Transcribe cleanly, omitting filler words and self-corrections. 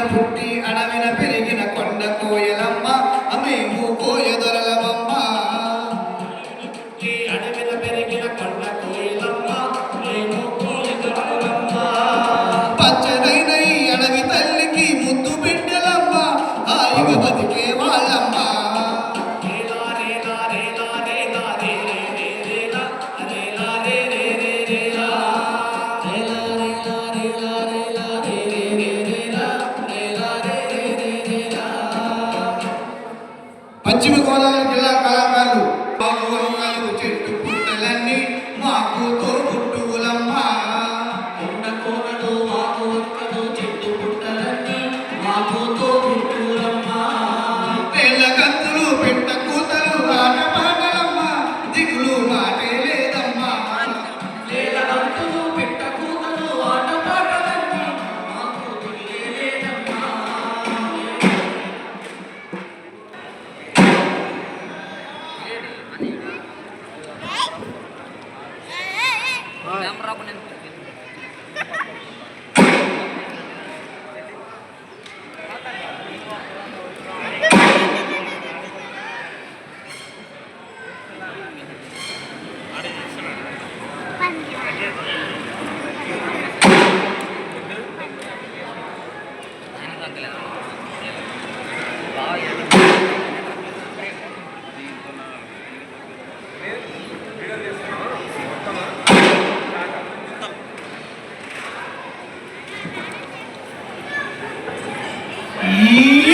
పుట్టి అడవిన పెరిగిన కొండ కోయలమ్మ అమేము కోయదొరలమ్మ అడవిన పెరిగిన కొండ కోయలమ్మ మేము కోయదొరలమ్మ పచ్చనైన ఈ అడవి తల్లికి ముద్దు బిడ్డలమ్మ హాయిగా బతికే వాళ్ళమ్మ పశ్చిమ గోదావరి జిల్లా కళాకారులు చెట్టు పుట్టలన్నీ మాకు తోబుట్టువులమ్మ కొండ కోనలు మాకు ఒక్కలు చెట్టు పుట్టలన్నీ మాకు తోబుట్టువులమ్మ తెల్ల గంతులు పెట్ట కూతలు ఆట పాటలమ్మ దిగులు మాటే లేదమ్మా తెల్ల గంతులు పెట్ట కూతలు ఆట పాటలన్నీ మాకు దిగులే లేదమ్మా E